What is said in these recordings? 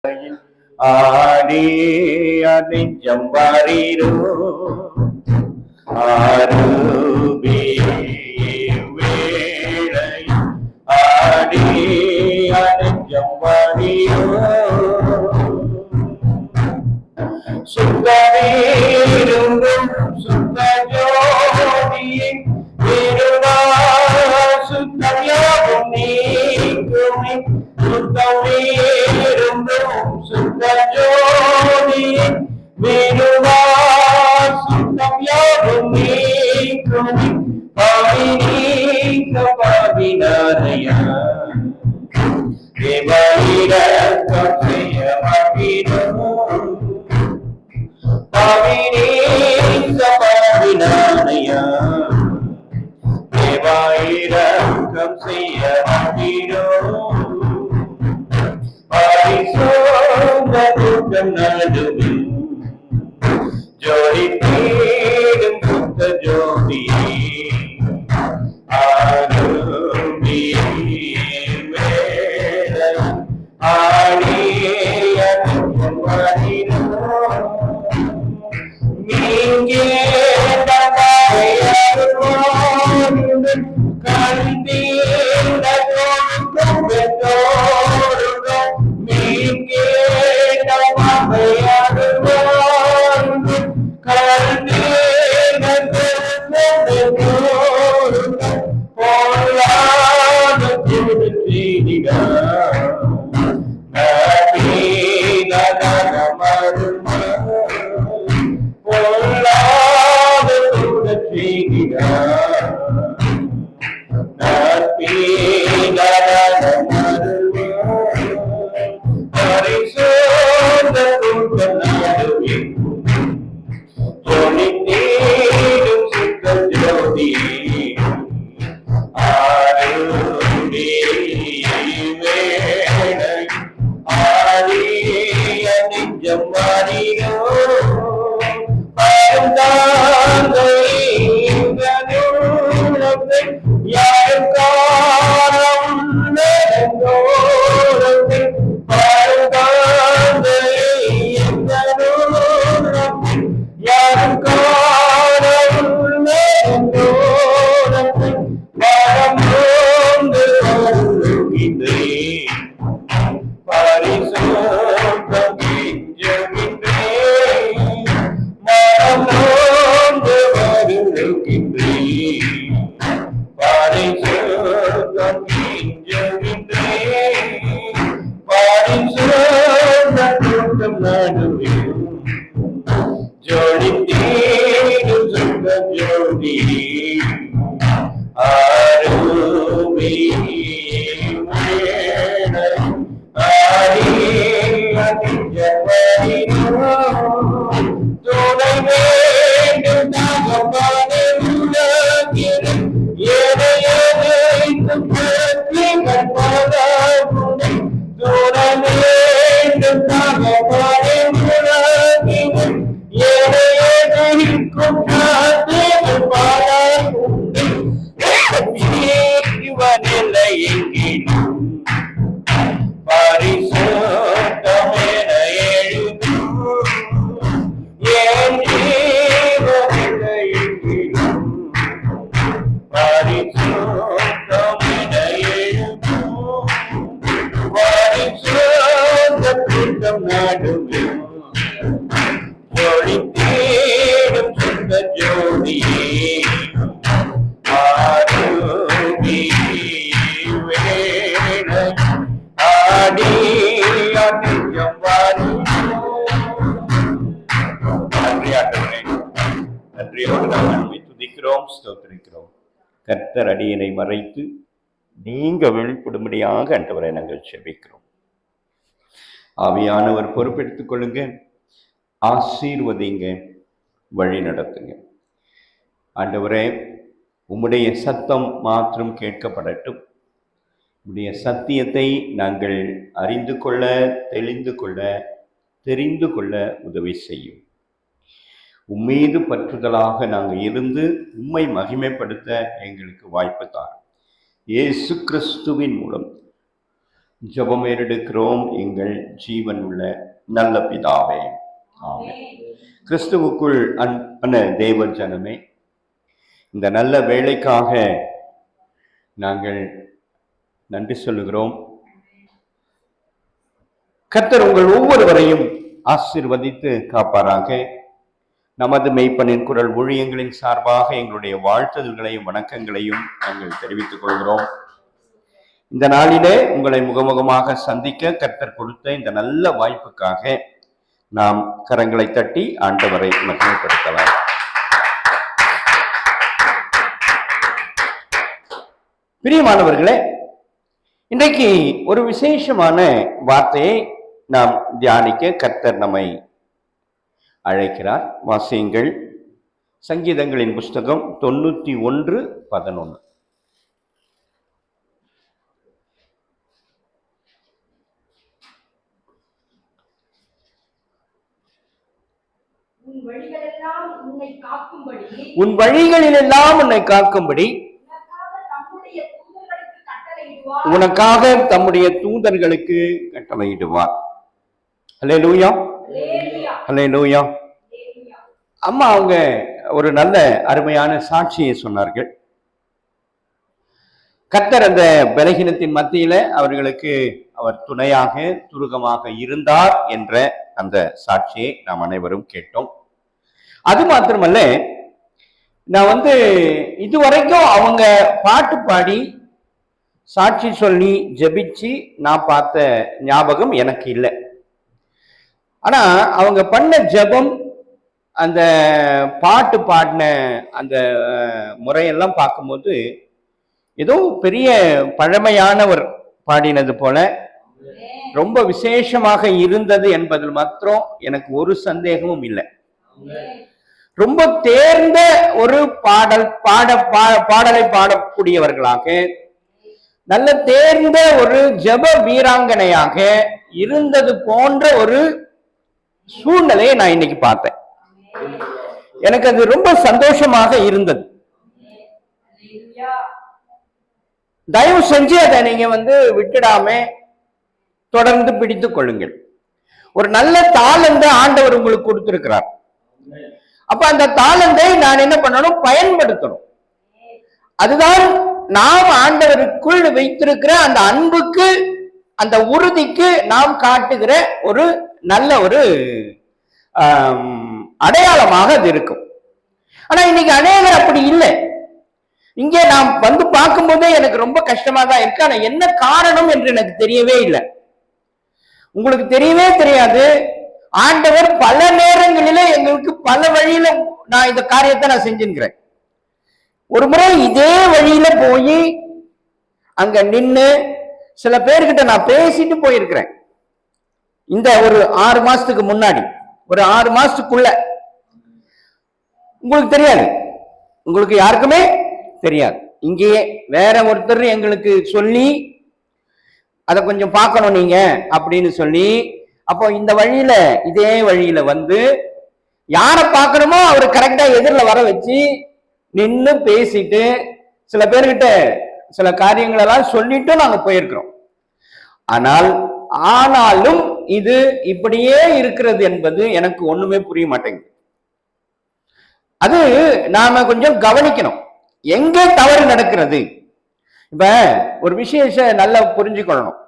ஆடி நெஞ்சம் வாரீரோ ஆருபி வேளை ஆடி நெஞ்சம் வாரீரோ சுத்தமேரும் சுத்த ஜோதியை சுத்தம் யாவும் நீக்குமே சுத்தமேரும் சுத்த ஜோதியை சுத்தம் யாவும் நீக்குமே பாவினீக்க பாவினாரையா தேவரீர கப்பைய மாட்டினோ பாவினானையா தேவாயிரம் செய்ய மாட்டீரோ பரிசோத கூட்டம் நடுவில் ஜோதி தேடும் புத்த ஜோதி ஆருமி வேலை ஆடிய வரினோ நீங்கே ஜோடி தேடும் சுத்த ஜோதி ஆருமி துணை வேண்டும் தகப்பானே உலகில் ஏனையனைத்தும் கற்பதாகுனை துணை வேண்டும் தகப்பானே உலகில் ஏனையனைக்கும் பாடாகுனை இவனில்லை எங்கிலும் பரிசுத்தமென எழுதும் என் ஜீவனில்லை எங்கிலும் பரிசுத்தமென எழுதும் பரிசுத்த கூட்டம் நடுவில் ஜோடி தேடும் சுத்த ஜோதியே ஆருமி வேளை நன்றியோடு நாங்கள் துதிக்கிறோம், ஸ்தோத்திரிக்கிறோம். கர்த்தர் அடியனை மறைத்து நீங்க வெளிப்படும்படியாக ஆண்டவரை நாங்கள் செபிக்கிறோம். ஆவியானவர் பொறுப்பெடுத்துக் கொள்ளுங்க, ஆசீர்வதிங்க, வழி நடத்துங்க. ஆண்டவரே, உம்முடைய சத்தம் மாத்திரம் கேட்கப்படட்டும். உடைய சத்தியத்தை நாங்கள் அறிந்து கொள்ள, தெளிந்து கொள்ள, தெரிந்து கொள்ள உதவி செய்யும். உம்மீது பற்றுதலாக நாங்கள் இருந்து உம்மை மகிமைப்படுத்த எங்களுக்கு வாய்ப்பு தான். இயேசு கிறிஸ்துவின் மூலம் ஜெபம் ஏறெடுக்கிறோம். எங்கள் ஜீவன் உள்ள நல்ல பிதாவே, ஆமென். கிறிஸ்துவுக்குள் அன்பான தேவ ஜனமே, இந்த நல்ல வேளைக்காக நாங்கள் நன்றி சொல்லுகிறோம். கர்த்தர் உங்கள் ஒவ்வொருவரையும் ஆசீர்வதித்து காப்பாராக. நமது மெய்ப்பனின் குரல் ஊழியங்களின் சார்பாக எங்களுடைய வாழ்த்துதல்களையும் வணக்கங்களையும் நாங்கள் தெரிவித்துக் கொள்கிறோம். இந்த நாளிலே உங்களை முகமுகமாக சந்திக்க கர்த்தர் கொடுத்த இந்த நல்ல வாய்ப்புக்காக நாம் கரங்களை தட்டி ஆண்டவரை மகிமைப்படுத்தலாம். பிரியமானவர்களே, இன்றைக்கு ஒரு விசேஷமான வார்த்தையை நாம் தியானிக்க கர்த்தர் நம்மை அழைக்கிறார். வாசியுங்கள். சங்கீதங்களின் புஸ்தகம் 91:11. உன் வழிகளிலெல்லாம் உன்னை காக்கும்படி உனக்காக தம்முடைய தூதர்களுக்கு கட்டளையிடுவார். அல்லேலூயா, அல்லேலூயா. அம்மா அவங்க ஒரு நல்ல அருமையான சாட்சியை சொன்னார்கள். கர்த்தர் அந்த பலகீனத்தின் மத்தியில அவர்களுக்கு அவர் துணையாக துருகமாக இருந்தார் என்ற அந்த சாட்சியை நாம் அனைவரும் கேட்டோம். அது மாத்திரமல்ல, நான் இதுவரைக்கும் அவங்க பாட்டு பாடி சாட்சி சொல்லி ஜெபிச்சு நான் பார்த்த ஞாபகம் எனக்கு இல்லை. ஆனா அவங்க பண்ண ஜெபம், அந்த பாட்டு பாடின அந்த முறையெல்லாம் பார்க்கும்போது ஏதோ பெரிய பழமையானவர் பாடினது போல ரொம்ப விசேஷமாக இருந்தது என்பதில் மாத்திரம் எனக்கு ஒரு சந்தேகமும் இல்லை. ரொம்ப தேர்ந்த ஒரு பாடலை பாடக்கூடியவர்களாக, நல்ல தேர்ந்த ஒரு ஜெப வீராங்கனையாக இருந்தது போன்ற ஒரு சூழ்நிலையை நான் இன்னைக்கு பார்த்தேன். எனக்கு அது ரொம்ப சந்தோஷமாக இருந்தது. தயவு செஞ்சு அதை நீங்க விட்டுடாம தொடர்ந்து பிடித்துக் கொள்ளுங்கள். ஒரு நல்ல தாளந்தை ஆண்டவர் உங்களுக்கு கொடுத்திருக்கிறார். அப்ப அந்த தாளந்தை நான் என்ன பண்ணணும்? பயன்படுத்தணும். அதுதான் நாம் ஆண்டவருக்குள் வைத்திருக்கிற அந்த அன்புக்கு, அந்த உறுதிக்கு நாம் காட்டுகிற ஒரு நல்ல ஒரு அடையாளமாக அது இருக்கும். ஆனா இன்னைக்கு அநேகர் அப்படி இல்லை. இங்கே நாம் பார்க்கும்போதே எனக்கு ரொம்ப கஷ்டமா தான் இருக்கு. ஆனா என்ன காரணம் என்று எனக்கு தெரியவே இல்லை. உங்களுக்கு தெரியவே தெரியாது. ஆண்டவர் பல நேரங்களில எங்களுக்கு பல வழியில நான் இந்த காரியத்தை நான் செஞ்சுக்கிறேன். ஒரு முறை இதே வழியில போய் அங்க நின்று சில பேர்கிட்ட நான் பேசிட்டு போயிருக்கிறேன். இந்த ஒரு 6 மாசத்துக்கு முன்னாடி, ஒரு 6 மாசத்துக்குள்ள. உங்களுக்கு தெரியாது, உங்களுக்கு யாருக்குமே தெரியாது. இங்கேயே வேற ஒருத்தர் எங்களுக்கு சொல்லி அதை கொஞ்சம் பார்க்கணும் நீங்க அப்படின்னு சொல்லி, அப்போ இந்த வழியில இதே வழியில யாரை பார்க்கணுமோ அவர் கரெக்டா எதிரில் வர வச்சு நின்று பேசிட்டு சில பேர்கிட்ட சில காரியங்கள் எல்லாம் சொல்லிட்டு நாங்க போயிருக்கிறோம். ஆனாலும் இது இப்படியே இருக்கிறது என்பது எனக்கு ஒண்ணுமே புரிய மாட்டேங்குது. அது நாம கொஞ்சம் கவனிக்கணும், எங்க தவறு நடக்கிறது. இப்ப ஒரு விஷயம் நல்லா புரிஞ்சுக்கொள்ளணும்.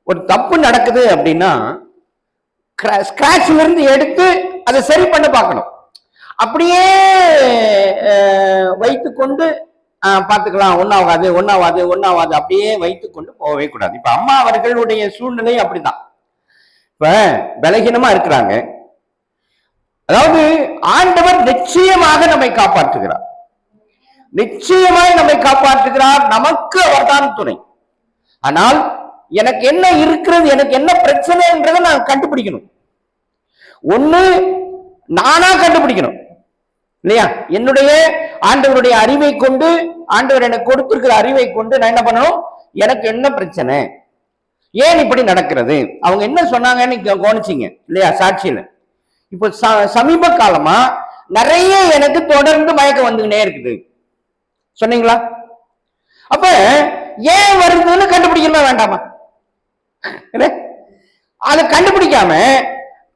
ஒரு தப்பு நடக்குது அப்படின்னா ஸ்கிராட்ச்ல இருந்து எடுத்து அதை சரி பண்ண பார்க்கணும். அப்படியே வைத்துக்கொண்டு பார்த்துக்கலாம், ஒன்னாவாது அப்படியே வைத்துக்கொண்டு போகவே கூடாது. இப்ப அம்மா அவர்களுடைய சூழ்நிலை அப்படிதான். இப்ப பலகீனமா இருக்கிறாங்க. அதாவது ஆண்டவர் நிச்சயமாக நம்மை காப்பாற்றுகிறார், நிச்சயமாய் நம்மை காப்பாற்றுகிறார். நமக்கு அவர்தான் துணை. ஆனால் எனக்கு என்ன இருக்கிறது, எனக்கு என்ன பிரச்சனைன்றதை நான் கண்டுபிடிக்கணும். ஒண்ணு நானா கண்டுபிடிக்கணும் இல்லையா? என்னுடைய ஆண்டவருடைய அறிவை கொண்டு, ஆண்டவர் எனக்கு கொடுத்திருக்கிற அறிவை கொண்டு நான் என்ன பண்ணணும்? எனக்கு என்ன பிரச்சனை, ஏன் இப்படி நடக்கிறது, அவங்க என்ன சொன்னாங்கன்னு கவனிச்சிங்க இல்லையா? சாட்சியில இப்ப சமீப காலமா நிறைய எனக்கு தொடர்ந்து மயக்கம் வந்துகிட்டே இருக்குது சொன்னீங்களா? அப்ப ஏன் வருதுன்னு கண்டுபிடிக்கணுமா வேண்டாமா? அதை கண்டுபிடிக்காம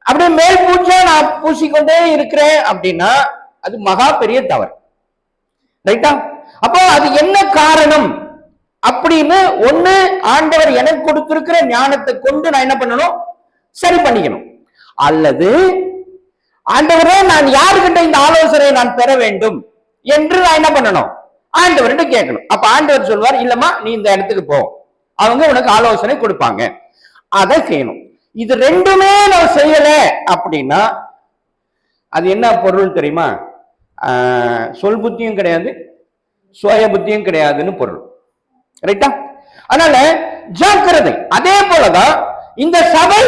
அப்படியே மேல் பூச்சா நான் பூசிக்கொண்டே இருக்கிறேன் அப்படின்னா அது மகா பெரிய தவறு. ரைட்டா? அப்போ அது என்ன காரணம் அப்படின்னு ஒண்ணு, ஆண்டவர் எனக்கு கொடுத்திருக்கிற ஞானத்தை கொண்டு நான் என்ன பண்ணணும், சரி பண்ணிக்கணும். அல்லது ஆண்டவரே நான் யாருக்கிட்ட இந்த ஆலோசனையை நான் பெற வேண்டும் என்று நான் என்ன பண்ணணும், ஆண்டவர்கிட்ட கேட்கணும். அப்ப ஆண்டவர் சொல்வார், இல்லம்மா நீ இந்த இடத்துக்கு போ, அவங்க உனக்கு ஆலோசனை கொடுப்பாங்க, அதை செய்யணும். இது ரெண்டுமே நான் செய்யல அப்படின்னா அது என்ன பொருள் தெரியுமா? சொல் புத்தியும் கிடையாது, சுய புத்தியும் கிடையாதுன்னு பொருள். ரைட்டா? அதனால ஜாக்கிரதை. அதே போலதான் இந்த சபை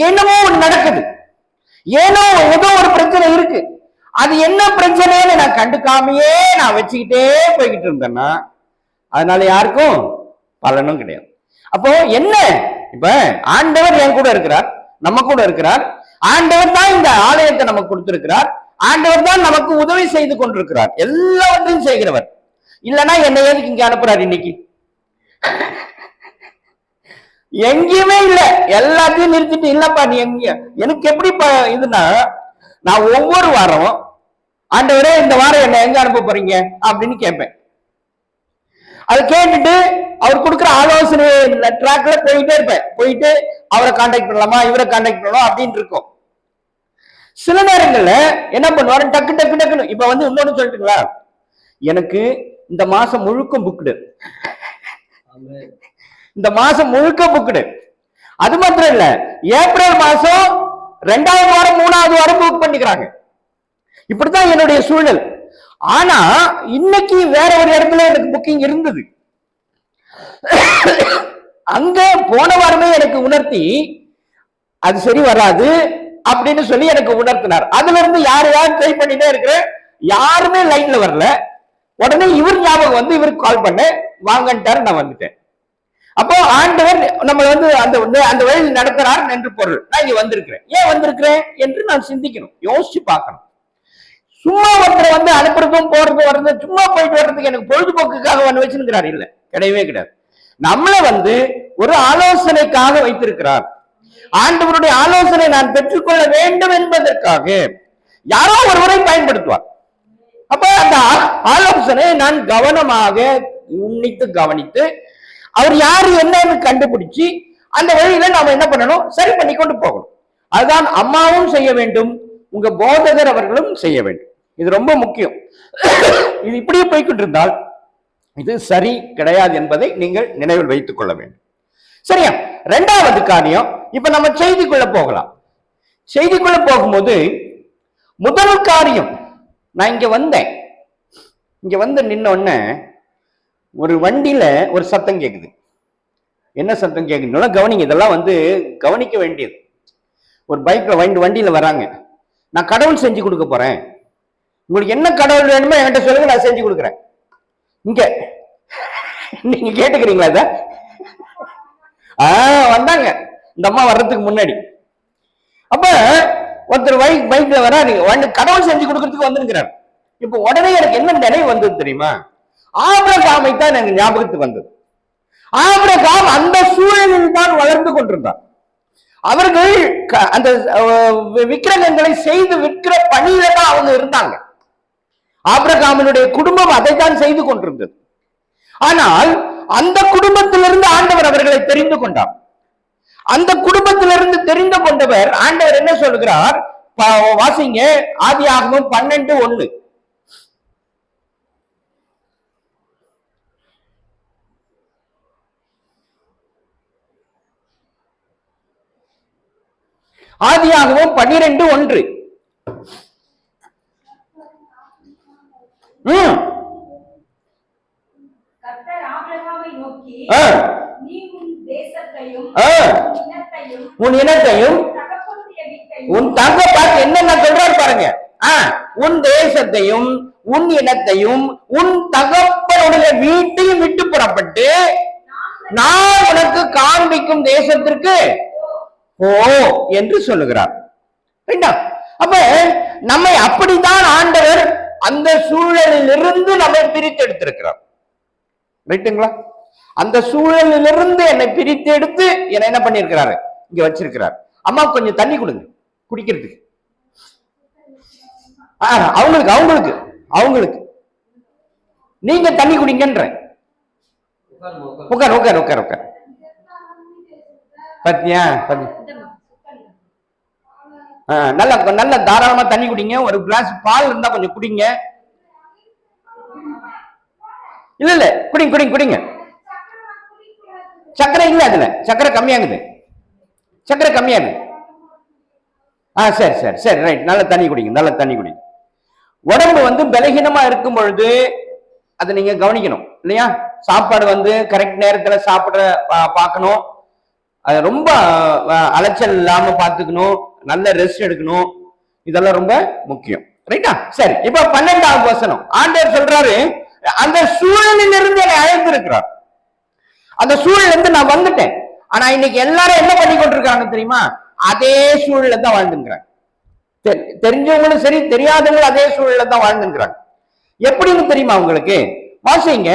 என்னமோ நடக்குது, ஏனோ ஏதோ ஒரு பிரச்சனை இருக்கு, அது என்ன பிரச்சனைன்னு நான் கண்டுக்காமையே நான் வச்சுக்கிட்டே போய்கிட்டு இருந்தேன்னா அதனால யாருக்கும் பலனும் கிடையாது. அப்போ என்ன, இப்ப ஆண்டவர் என் கூட இருக்கிறார், நம்ம கூட இருக்கிறார், ஆண்டவர் தான் இந்த ஆலயத்தை நமக்கு கொடுத்திருக்கிறார், ஆண்டவர் தான் நமக்கு உதவி செய்து கொண்டிருக்கிறார், எல்லாவற்றையும் செய்கிறவர். இல்லைன்னா என்ன ஏதுக்கு இங்க அனுப்புறாரு இன்னைக்கு? எங்கேயுமே இல்ல, எல்லாத்தையும் நிறுத்திட்டு இல்லப்பா நீ எங்க, எனக்கு எப்படி இதுன்னா நான் ஒவ்வொரு வாரம் ஆண்டவரே இந்த வாரம் என்ன எங்க அனுப்ப போறீங்க அப்படின்னு கேட்பேன். அதை கேட்டுட்டு அவர் கொடுக்குற ஆலோசனை ட்ராக்ல போயிட்டே இருப்பேன். போயிட்டு அவரை கான்டாக்ட் பண்ணலாமா, இவரை கான்டாக்ட் பண்ணலாம் அப்படின்னு இருக்கும். சில நேரங்கள்ல என்ன பண்ணுவாரு, டக்கு டக்கு டக்குன்னு இப்ப வந்து இன்னொன்னு சொல்லிட்டுங்களா, எனக்கு இந்த மாசம் முழுக்க புக்குடு, இந்த மாசம் முழுக்க புக்குடு. அது மாத்திரம் இல்ல, ஏப்ரல் மாசம் 2வது வாரம் 3வது வாரம் புக் பண்ணிக்கிறாங்க. இப்படித்தான் என்னுடைய சூழல். ஆனா இன்னைக்கு வேற ஒரு இடத்துல எனக்கு புக்கிங் இருந்தது. அங்க போன வாரமே எனக்கு உணர்த்தி அது சரி வராது அப்படின்னு சொல்லி எனக்கு உணர்த்தினார். அதுல இருந்து யார் ட்ரை பண்ணிட்டே இருக்கிற, யாருமே லைன்ல வரல. உடனே இவர் ஞாபகம் வந்து இவருக்கு கால் பண்ண வாங்கன்ட்டாரு, நான் வந்துட்டேன். அப்போ ஆண்டவர் நம்ம வந்து அந்த வழியில் நடத்துறார் என்று பொருள். நான் இங்க வந்திருக்கிறேன், ஏன் வந்திருக்கிறேன் என்று நான் சிந்திக்கணும், யோசிச்சு பார்க்கணும். சும்மா ஒருத்தரை வந்து அனுப்புறதும் போறதும் வர்றது, சும்மா போயிட்டு வர்றதுக்கு எனக்கு பொழுதுபோக்குக்காக வந்து வச்சிருக்கிறார் இல்ல, கிடையவே கிடையாது. நம்மள வந்து ஒரு ஆலோசனைக்காக வைத்திருக்கிறார். ஆண்டவருடைய ஆலோசனை நான் பெற்றுக்கொள்ள வேண்டும் என்பதற்காக யாரோ ஒருவரை பயன்படுத்துவார். அப்ப அந்த ஆலோசனை நான் கவனமாக உன்னித்து கவனித்து அவர் யாரு என்னன்னு கண்டுபிடிச்சு அந்த வழியில நாம என்ன பண்ணணும், சரி பண்ணி கொண்டு போகணும். அதுதான் அம்மாவும் செய்ய வேண்டும், உங்க போதகர் அவர்களும் செய்ய வேண்டும். இது ரொம்ப முக்கியம். இது இப்படியே போய்கிட்டு இருந்தால் இது சரி கிடையாது என்பதை நீங்கள் நினைவில் வைத்துக் கொள்ள வேண்டும். சரியா? 2வது காரியம், இப்ப நம்ம செய்திக்குள்ள போகலாம். செய்திக்குள்ள போகும்போது முதல் காரியம், நான் இங்க வந்தேன், இங்க வந்து நின்ன உடனே ஒரு வண்டியில ஒரு சத்தம் கேக்குது. என்ன சத்தம் கேக்குதுன்னா கவனிங்க, இதெல்லாம் வந்து கவனிக்க வேண்டியது. ஒரு பைக்ல வண்டியில வராங்க, நான் கடவுள் செஞ்சு கொடுக்க போறேன், உங்களுக்கு என்ன கடவுள் வேணுமோ என்கிட்ட சொல்லுங்க, நான் செஞ்சு கொடுக்குறேன். இங்க நீங்க கேட்டுக்கிறீங்களா? இத வந்தாங்க இந்த அம்மா வர்றதுக்கு முன்னாடி. அப்ப ஒருத்தர் பைக்ல வராரு, கடவுள் செஞ்சு கொடுக்கறதுக்கு வந்துருக்கிறார். இப்ப உடனே எனக்கு என்ன நினைவு வந்தது தெரியுமா? ஆபிரகாமை தான் எனக்கு ஞாபகத்துக்கு வந்தது. ஆபிரகாம் அந்த சூழலில் தான் வளர்ந்து கொண்டிருந்தார். அவர்கள் அந்த விக்கிரகங்களை செய்து விற்கிற பணியில தான் அவங்க இருந்தாங்க. ஆபிரகாமினுடைய குடும்பம் அதைத்தான் செய்து கொண்டிருந்தது. ஆனால் அந்த குடும்பத்திலிருந்து ஆண்டவர் அவர்களை தெரிந்து கொண்டார். அந்த குடும்பத்திலிருந்து தெரிந்து கொண்டவர் ஆண்டவர் என்ன சொல்கிறார் வாசிங்க, ஆதியாகமம் 12:1. ஆதியாகமம் 12:1. உன் இனத்தையும் உன் தங்க பார்த்து என்னென்ன சொல்றாரு பாருங்க. உன் தேசத்தையும் உன் இனத்தையும் உன் தகப்பனுடைய வீட்டையும் விட்டு புறப்பட்டு நான் உனக்கு காண்பிக்கும் தேசத்திற்கு ஓ என்று சொல்லுகிறார். அப்ப நம்மை அப்படித்தான் ஆண்டவர் அந்த சூழலில் இருந்து நம்மை பிரித்து எடுத்திருக்கிறார். ரைட்டுங்களா? அந்த சூழலிலிருந்து என்னை பிரித்து எடுத்து என்னை என்ன பண்ணிருக்கிறாரு, இங்க வச்சிருக்கிறார். அம்மா கொஞ்சம் தண்ணி கொடுங்க குடிக்கிறதுக்கு. அவங்களுக்கு அவங்களுக்கு அவங்களுக்கு நீங்க தண்ணி குடிங்கன்ற. உட்கார் உட்கார் உட்கார் உட்கார். பத்தியா நல்ல நல்ல தாராளமா தண்ணி குடிங்க. ஒரு கிளாஸ் பால் இருந்தா கொஞ்சம் குடிங்க. இல்ல இல்ல குடிங்க குடிங்க குடிங்க. சக்கரை இல்ல, அதுல சக்கரை கம்மியாகுது, சக்கரை கம்மியாகுது. சரி சரி சரி ரைட். நல்ல தண்ணி குடிங்க, நல்ல தண்ணி குடிங்க. உடம்பு வந்து பலகீனமா இருக்கும் பொழுது அதை நீங்க கவனிக்கணும் இல்லையா? சாப்பாடு வந்து கரெக்ட் நேரத்துல சாப்பிட பார்க்கணும். அது ரொம்ப அலைச்சல் இல்லாம பாத்துக்கணும். நல்ல ரெஸ்ட் எடுக்கணும். இதெல்லாம் ரொம்ப முக்கியம். ரைட்டா? சரி, இப்ப 12வது வசனம் ஆண்டவர் சொல்றாரு, அந்த சூழலில் இருந்து என்னை அழைத்திருக்கிறார். அந்த சூழல் இருந்து நான் வந்துட்டேன். ஆனா இன்னைக்கு எல்லாரும் என்ன பண்ணி கொண்டிருக்காங்க தெரியுமா? அதே சூழல தான் வாழ்ந்துங்கிறாங்க. தெரிஞ்சவங்களும் சரி, தெரியாதவங்களும் அதே சூழல தான் வாழ்ந்துங்கிறாங்க. எப்படின்னு தெரியுமா உங்களுக்கு? வாசிங்க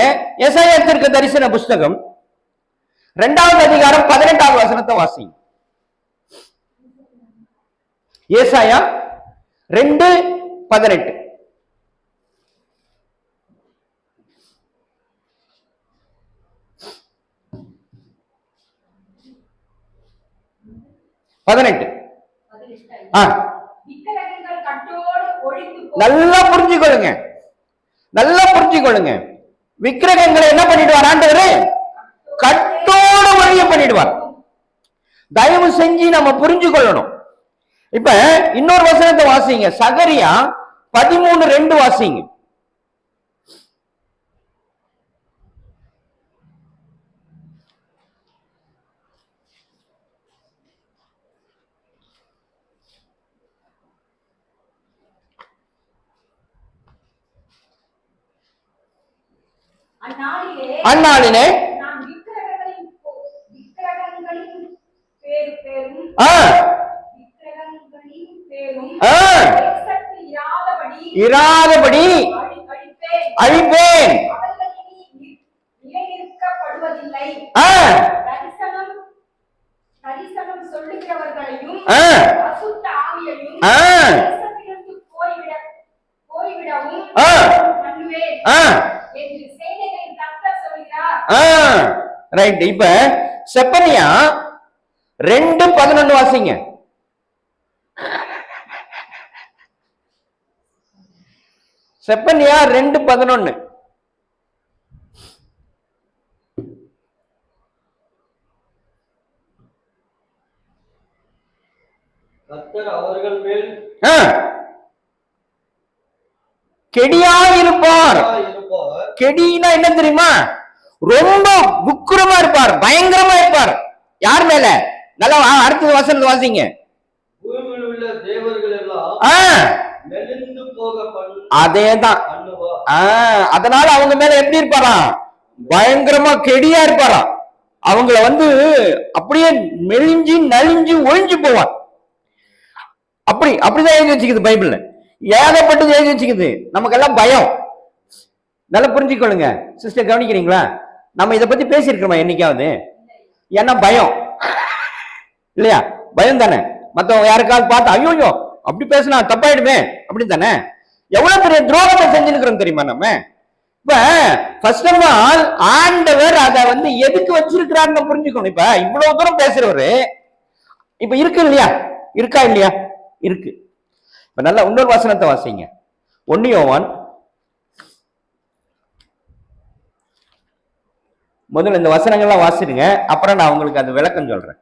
எசாயா தீர்க்கதரிசன புஸ்தகம் 2வது அதிகாரம் 18வது வசனத்தை வாசிங்க. ஏசாயா 2:18. நல்லா புரிஞ்சுக்கொள்ளுங்க, நல்லா புரிஞ்சுக்கொள்ளுங்க. விக்கிரகங்களை என்ன பண்ணிடுவார் ஆண்டவரு? கட்டோட ஒழிய பண்ணிடுவார். தயவு செஞ்சு நம்ம புரிஞ்சு கொள்ளணும். இப்ப இன்னொரு வசனத்தை வாசிங்க, சகரியா 13:2 வாசிங்க. அந்நாளிலே இராதபடி அழிப்பேன். ரைட். இப்ப செப்பனியா 2:11 வாசிங்க. செப்பனியா 2:11. கர்த்தர் அவர்கள் மேல் கெடியா இருப்பார். கெடினா என்ன தெரியுமா? ரொம்ப உக்கிரமா இருப்பார், பயங்கரமா இருப்பார். யார் மேல? நல்லா அடுத்த வசனத்தை வாசிங்க. பூமியில் உள்ள தேவர்கள் எல்லாம் மெலிந்து போக அதேதான். அதனால அவங்க மேல எப்படி இருப்பாராம்? பயங்கரமா கெடியா இருப்பாராம். அவங்கள வந்து அப்படியே மெலிஞ்சு நலிஞ்சு ஒழிஞ்சு போவார். அப்படிதான் எழுதி வச்சுக்குது பைபிள்ல. ஏகப்பட்டது எழுதி வச்சுக்குது. நமக்கெல்லாம் பயம். நல்லா புரிஞ்சுக்கொள்ளுங்க சிஸ்டர், கவனிக்கிறீங்களா? நம்ம இதை பத்தி பேசியிருக்கிறோமா என்னைக்காவது? ஏன்னா பயம் இல்லையா? பயம் தானே. மத்தவங்க யாருக்காவது பார்த்து ஐயோ அப்படி பேசினா தப்பாயிடுமே அப்படின்னு தானே. எவ்வளவு பெரிய துரோகத்தை செஞ்சுருக்கிறோம் தெரியுமா நம்ம? இப்ப ஃபர்ஸ்ட் ஆஃப் ஆல் ஆண்டவர் அதை வந்து எதுக்கு வச்சிருக்கிறாருன்னு புரிஞ்சுக்கணும். இப்ப இவ்வளவு தூரம் பேசுறவரு இப்ப இருக்கு இல்லையா? இருக்கா இல்லையா? இருக்கு. இப்ப நல்லா இன்னொரு வசனத்தை வாசிங்க. 1 யோவான். முதல்ல இந்த வசனங்கள்லாம் வாசிடுங்க, அப்புறம் நான் உங்களுக்கு அது விளக்கம் சொல்றேன்.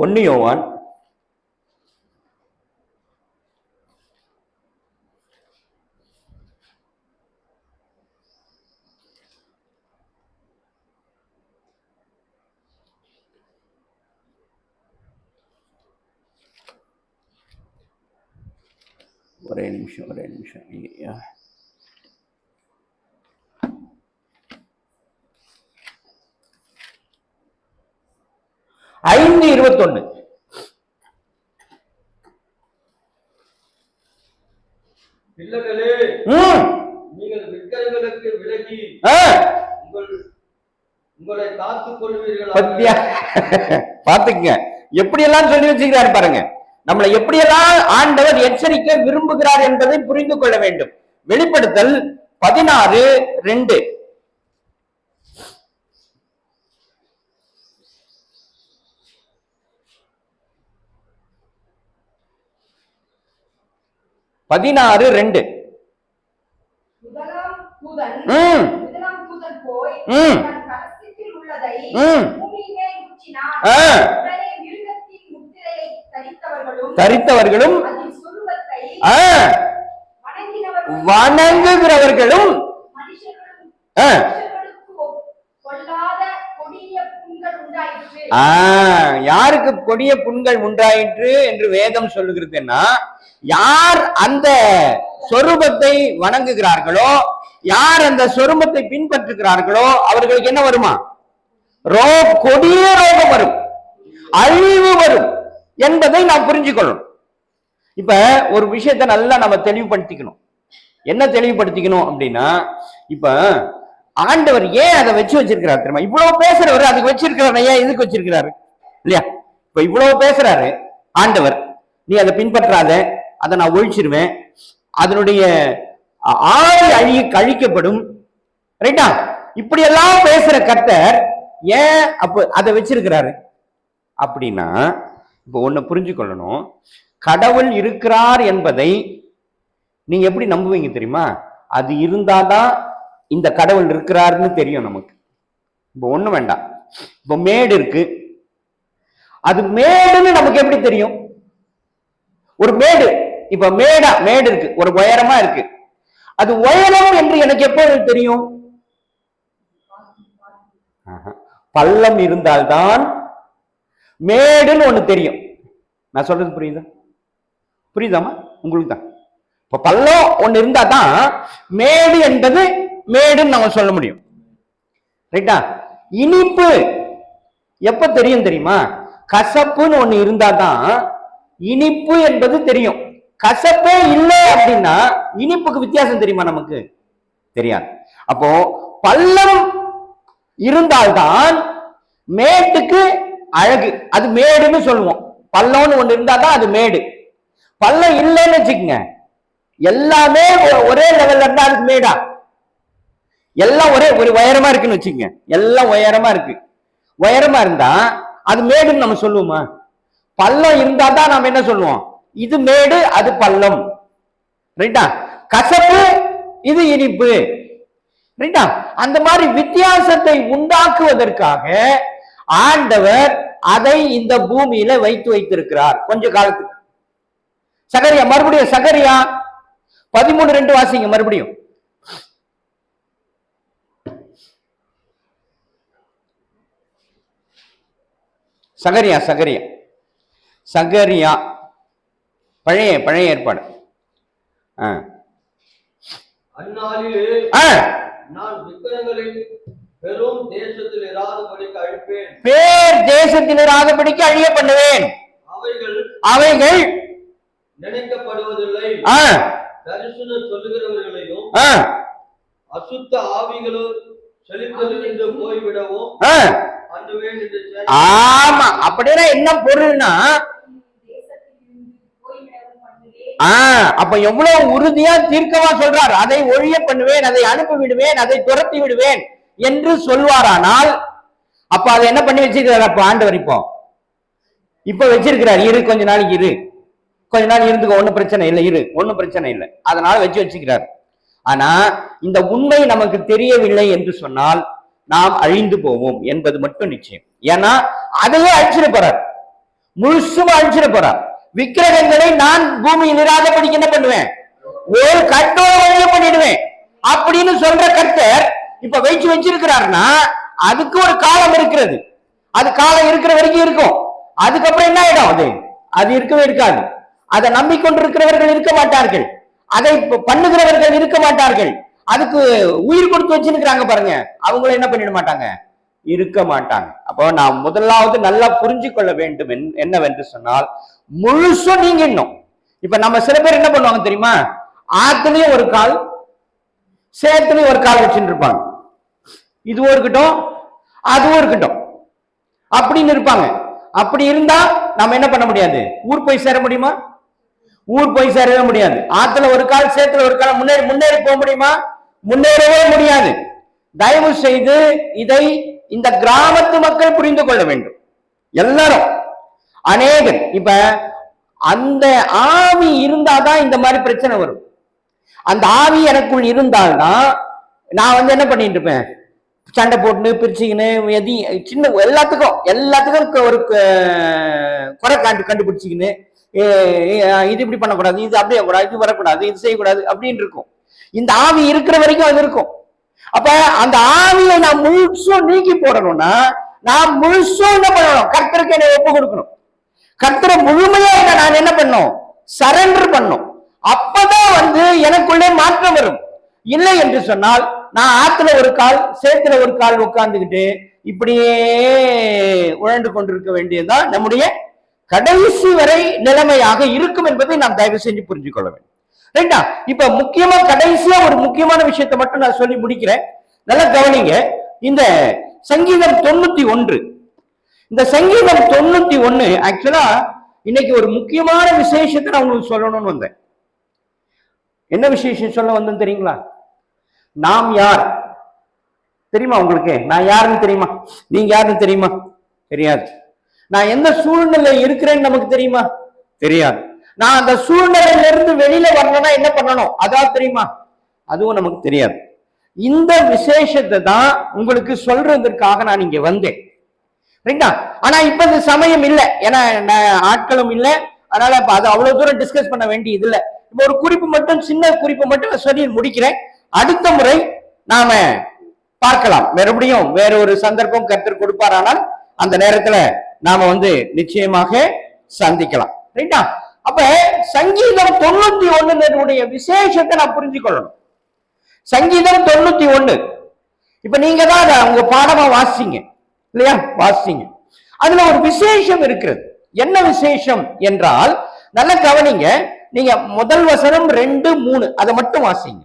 1 யோவான் 1 நிமிஷம் 5:21. பிள்ளைகளே, நீங்கள் விக்கிரகங்களுக்கு விலகி உங்கள் உங்களை காத்துக் கொள்வீர்கள். பத்தியா பாத்துக்க எப்படி எல்லாம் சொல்லி வச்சுக்கிறாரு பாருங்க. நம்மளை எப்படியெல்லாம் ஆண்டவர் எச்சரிக்க விரும்புகிறார் என்பதை புரிந்து கொள்ள வேண்டும். வெளிப்படுத்தல் 16:2. தரித்தவர்களும் வணங்குகிறவர்களும் யாருக்கு கொடிய புண்கள் உண்டாயிற்று என்று வேதம் சொல்லுகிறதுன்னா, யார் அந்த சொரூபத்தை வணங்குகிறார்களோ, யார் அந்த சொரூபத்தை பின்பற்றுகிறார்களோ அவர்களுக்கு என்ன வருமா? கொடிய ரோகம் வரும், அழிவு வரும் என்பதை நாம் புரிஞ்சுக்கொள்ளணும். இப்ப ஒரு விஷயத்தை நல்லா நம்ம தெளிவுபடுத்திக்கணும். என்ன தெளிவுபடுத்திக்கணும் அப்படின்னா, இப்ப ஆண்டவர் ஏன் அதை வச்சிருக்கிறார் தெரியுமா? இவ்வளவு பேசுறவர் அதுக்கு வச்சிருக்கிறார். ஏன் இதுக்கு வச்சிருக்கிறாரு இல்லையா? இப்ப இவ்வளவு பேசுறாரு ஆண்டவர், நீ அதை பின்பற்றாத, அதை நான் ஒழிச்சிருவேன், அதனுடைய ஆழி கழிக்கப்படும், ரைட்டா? இப்படி எல்லாம் பேசுற கர்த்தர் ஏன் அப்ப அதை வச்சிருக்கிறாரு அப்படின்னா, இப்ப ஒண்ணு புரிஞ்சு கொள்ளணும். கடவுள் இருக்கிறார் என்பதை நீங்க எப்படி நம்புவீங்க தெரியுமா? அது இருந்தாதான் இந்த கடவுள் இருக்கிறாருன்னு தெரியும் நமக்கு. இப்ப ஒண்ணு வேண்டாம், இப்ப மேடு இருக்கு, அது மேடுன்னு நமக்கு எப்படி தெரியும்? ஒரு மேடு, இப்ப மேடு இருக்கு, ஒரு உயரமா இருக்கு, அது உயரம் என்று எனக்கு எப்போ தெரியும்? பள்ளம் இருந்தால்தான் மேடுன்னு ஒண்ணு தெரியும். நான் சொல்றது புரியுதாமா உங்களுக்கு தான்? இப்ப பள்ளம் ஒண்ணு இருந்தா தான் மேடு என்பது மேடுன்னு நம்ம சொல்ல முடியும், ரைட்டா? இனிப்பு எப்ப தெரியும் தெரியுமா? கசப்புன்னு ஒண்ணு இருந்தா தான் இனிப்பு என்பது தெரியும். கசப்பே இல்லை அப்படின்னா இனிப்புக்கு வித்தியாசம் தெரியுமா? நமக்கு தெரியாது. அப்போ பள்ளம் இருந்தால்தான் மேட்டுக்கு அழகு, அது மேடுன்னு சொல்லுவோம். பள்ளம்னு ஒண்ணு இருந்தாதான் அது மேடு. பள்ளம் இல்லைன்னு வச்சுக்கோங்க, எல்லாமே ஒரே லெவல்ல இருந்தா அதுக்கு மேடா? எல்லாம் ஒரே ஒரு உயரமா இருக்குன்னு வச்சுக்கோங்க, எல்லாம் உயரமா இருக்கு, உயரமா இருந்தா அது மேடுன்னு நம்ம சொல்லுவோமா? பள்ளம் இருந்தா தான் நம்ம என்ன சொல்லுவோம்? இது மேடு, அது பள்ளம், ரைட்டா? கசப்பு, இது இனிப்பு, ரைட்டா? அந்த மாதிரி வித்தியாசத்தை உண்டாக்குவதற்காக ஆண்டவர் அதை இந்த பூமியில வைத்திருக்கிறார் கொஞ்ச காலத்துக்கு. சகரியா, மறுபடியும் சகரியா 13:2 வாசிங்க மறுபடியும். சகரியா பழைய ஏற்பாடு. அந்நாளிலே நான் விக்கிரகங்களின் பெரும் தேசத்தில் இராதபடிக்கு அழிப்பேன், பேர் தேசத்தில் இராதபடிக்கு அழிய பண்ணுவேன். அவைகள் நினைக்கப்படுவதில்லை. தரிசனம் சொல்லுகிறவர்களையும் அசுத்த ஆவிகளும் செழிப்பதிலிருந்து போய்விடவும் பண்ணுவேன் என்று. ஆமா, அப்படின்னா என்ன பொருள்னா, அப்ப எவ்வளவு உறுதியா தீர்க்கமா சொல்றார், அதை ஒழிய பண்ணுவேன், அதை அனுப்பி விடுவேன், அதை துரத்தி விடுவேன் என்று சொல்வாரானால், அப்ப அதை என்ன பண்ணி வச்சிருக்கிறார்? அப்ப ஆண்டவர் இப்ப வச்சிருக்கிறார், இரு கொஞ்ச நாளைக்கு இரு, கொஞ்ச நாள் இருந்துக்க, ஒன்னும் பிரச்சனை இல்லை, இரு ஒன்னும் பிரச்சனை இல்லை, அதனால வச்சுக்கிறார். ஆனா இந்த உண்மை நமக்கு தெரியவில்லை என்று சொன்னால் நாம் அழிந்து போவோம் என்பது மட்டும் நிச்சயம். ஏன்னா அதையே அழிச்சிட போறார், முழுசும் அழிச்சிட போறார். விக்கிரகங்களை நான் பூமியில் இராதபடிக்கு என்ன பண்ணுவேன்? ஒரு கட்டோட வழிய பண்ணிடுவேன் அப்படின்னு சொல்ற கர்த்தர் இப்ப வச்சிருக்கிறாருன்னா அதுக்கு ஒரு காலம் இருக்கிறது. அது காலம் இருக்கிற வரைக்கும் இருக்கும். அதுக்கப்புறம் என்ன ஆயிடும்? அது இருக்கவே இருக்காது. அதை நம்பிக்கொண்டிருக்கிறவர்கள் இருக்க மாட்டார்கள், அதை பண்ணுகிறவர்கள் இருக்க மாட்டார்கள். அதுக்கு உயிர் கொடுத்து வச்சிருக்கிறாங்க பாருங்க, அவங்களும் என்ன பண்ணிட மாட்டாங்க? இருக்க மாட்டாங்க. அப்போ நாம் முதலாவது நல்லா புரிஞ்சு கொள்ள வேண்டும் என்னவென்று சொன்னால், முழுசும் நீங்க இன்னும் இப்ப நம்ம சில பேர் என்ன பண்ணுவாங்க தெரியுமா? ஆத்துலயும் ஒரு கால், சேத்துலயும் ஒரு கால் வச்சுட்டு இருப்பாங்க. இது இருக்கட்டும், அதுவும் இருக்கட்டும் அப்படின்னு இருப்பாங்க. அப்படி இருந்தா நம்ம என்ன பண்ண முடியாது? ஊர் போய் சேர முடியுமா? ஊர் போய் சேரவே முடியாது. ஆத்துல ஒரு கால் சேத்துல ஒரு கால் முன்னேறி போக முடியுமா? முன்னேறவே முடியாது. தயவு செய்து இதை இந்த கிராமத்து மக்கள் புரிந்து கொள்ள வேண்டும். எல்லாரும் அநேகர் இப்ப அந்த ஆவி இருந்தாதான் இந்த மாதிரி பிரச்சனை வரும். அந்த ஆவி எனக்குள் இருந்தால்தான் நான் என்ன பண்ணிட்டு இருப்பேன்? சண்டை போட்டுன்னு பிரிச்சுக்கின்னு எதி சின்ன எல்லாத்துக்கும் ஒரு குறை கண்டுபிடிச்சிக்கின்னு இது இப்படி பண்ணக்கூடாது, இது அப்படியே கூடாது, இது வரக்கூடாது, இது செய்யக்கூடாது அப்படின்னு இருக்கும். இந்த ஆவி இருக்கிற வரைக்கும் அது இருக்கும். அப்ப அந்த ஆவியை நான் முழுசும் நீக்கி போடணும்னா நான் முழுசும் என்ன பண்ணணும்? கர்த்தருக்கு என்னை ஒப்பு கொடுக்கணும். கர்த்தரை முழுமையா நான் என்ன பண்ணணும்? சரண்டர் பண்ணும். அப்பதான் எனக்குள்ளே மாற்றம் வரும். இல்லை என்று சொன்னால் நான் ஆத்துல ஒரு கால் சேத்துல ஒரு கால் உட்கார்ந்துகிட்டு இப்படியே உழண்டு கொண்டிருக்க வேண்டியதுதான் நம்முடைய கடைசி வரை நிலைமையாக இருக்கும் என்பதை நாம் தயவு செஞ்சு புரிஞ்சு கொள்ள வேண்டும். ரைட்டா? இப்ப முக்கியமா கடைசியா ஒரு முக்கியமான விஷயத்தை மட்டும் நான் சொல்லி முடிக்கிறேன். நல்லா கவனிங்க. இந்த சங்கீதம் 91, இந்த சங்கீதம் 91 ஆக்சுவலா இன்னைக்கு ஒரு முக்கியமான விசேஷத்தை நான் உங்களுக்கு சொல்லணும்னு வந்தேன். என்ன விசேஷம் சொல்ல வந்தேன் தெரியுங்களா? நாம் யார் தெரியுமா உங்களுக்கு? நான் யாருன்னு தெரியுமா? நீங்க யாருன்னு தெரியுமா? தெரியாது. நான் எந்த சூழ்நிலை இருக்கிறேன்னு நமக்கு தெரியுமா? தெரியாது. நான் அந்த சூழ்நிலையில இருந்து வெளியில வரணும்னா என்ன பண்ணணும் அதாவது தெரியுமா? அதுவும் நமக்கு தெரியாது. இந்த விசேஷத்தை தான் உங்களுக்கு சொல்றதற்காக நான் இங்க வந்தேன். ரைட்டா? ஆனா இப்ப இந்த சமயம் இல்லை, ஏன்னா ஆட்களும் இல்லை. அதனால அது அவ்வளவு தூரம் டிஸ்கஸ் பண்ண வேண்டியது இல்லை. இப்ப ஒரு குறிப்பு மட்டும், சின்ன குறிப்பு மட்டும் சொல்லி முடிக்கிறேன். அடுத்த முறை நாம பார்க்கலாம். மறுபடியும் வேற ஒரு சந்தர்ப்பம் கர்த்தர் கொடுப்பாரானால் அந்த நேரத்துல நாம நிச்சயமாக சந்திக்கலாம். ரைட்டா? அப்ப சங்கீதம் 91 விசேஷத்தை நான் புரிஞ்சு கொள்ளணும். சங்கீதம் 91 இப்ப நீங்க தான் உங்க பாடமா வாசிங்க இல்லையா? வாசிங்க. அதுல ஒரு விசேஷம் இருக்கிறது. என்ன விசேஷம் என்றால் நல்ல கவனிங்க. நீங்க முதல் வசனம் 2, 3 அதை மட்டும் வாசிங்க.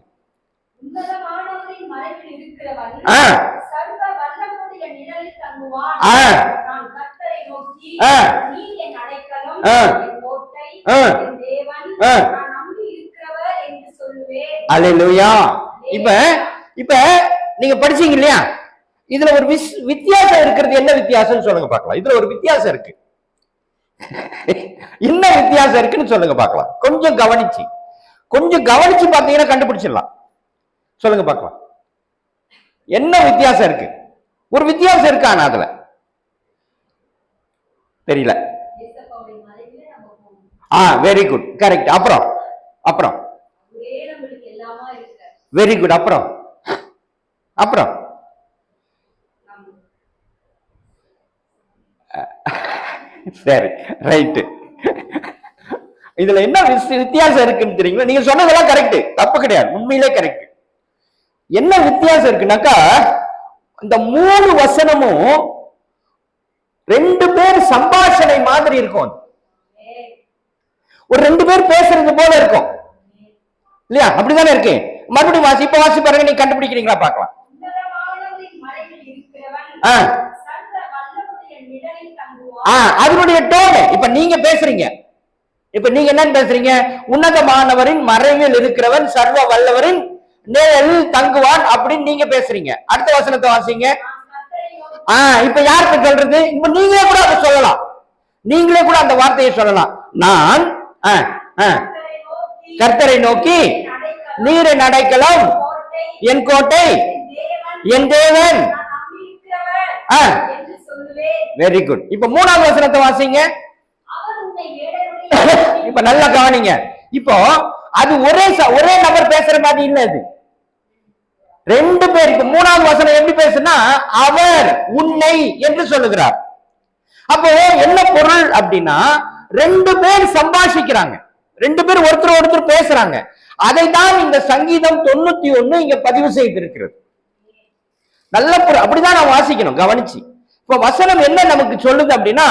அல்லேலூயா. இப்ப நீங்க படிச்சீங்க இல்லையா? இதுல ஒரு வித்தியாசம் இருக்கிறது. என்ன வித்தியாசம் சொல்லுங்க பார்க்கலாம். இதுல ஒரு வித்தியாசம் இருக்கு. என்ன வித்தியாசம் இருக்குன்னு சொல்லுங்க பார்க்கலாம். கொஞ்சம் கவனிச்சு பார்த்தீங்கன்னா கண்டுபிடிச்சிடலாம். சொல்லுங்க பார்க்கலாம். என்ன வித்தியாசம் இருக்கு? ஒரு வித்தியாசம் இருக்கா? அதுல தெரியல. Very good, correct. அப்புறம் வெரி குட். அப்புறம் சரி, ரைட்டு. இதுல என்ன வித்தியாசம் இருக்குன்னு தெரியுங்களா? நீங்க சொன்னதெல்லாம் கரெக்ட், தப்பு கிடையாது, உண்மையிலே கரெக்ட். என்ன வித்தியாசம் இருக்குனாக்கா, இந்த 3 வசனமும் 2 பேர் சம்பாஷணை மாதிரி இருக்கும். ஒரு 2 பேர் பேசுறது போல இருக்கும் இல்லையா? அப்படிதானே இருக்கு. மறுபடியும் இப்ப வாசி பாருங்க. நீங்க கண்டுபிடிக்கிறீங்களா பார்க்கலாம். அதனுடைய டோன். இப்ப நீங்க பேசுறீங்க. இப்ப நீங்க என்ன பேசுறீங்க? உன்னதமானவரின் மறைவில் இருக்கிறவன் சர்வ வல்லவரின் நிழலில் தங்குவான் அப்படின்னு நீங்க பேசுறீங்க. அடுத்த வசனத்தை வாசிங்க. இப்ப யாருக்கு சொல்றது? இப்ப நீங்களே கூட அதை சொல்லலாம். நீங்களே கூட அந்த வார்த்தையை சொல்லலாம். நான் கர்த்தரை நோக்கி நீரின் அடைக்கலம், என் கோட்டை, என் தேவன். Very good. இப்ப 3வது வசனத்தை வாசிங்க. இப்ப நல்லா கவனிங்க. இப்போ அது ஒரே நபர் பேசுற மாதிரி இல்ல. அது 2 பேர். இப்ப 3வது வசனம் எப்படி பேசுனா, அவர் உன்னை என்று சொல்லுகிறார். அப்போ என்ன பொருள் அப்படின்னா, 2 பேர் சம்பாஷிக்கிறாங்க. 2 பேர் ஒருத்தர் பேசுறாங்க. அதைத்தான் இந்த சங்கீதம் 91 இங்க பதிவு செய்திருக்கிறது. நல்ல பொருள். அப்படிதான் நான் வாசிக்கணும் கவனிச்சு. இப்ப வசனம் என்ன நமக்கு சொல்லுது அப்படின்னா,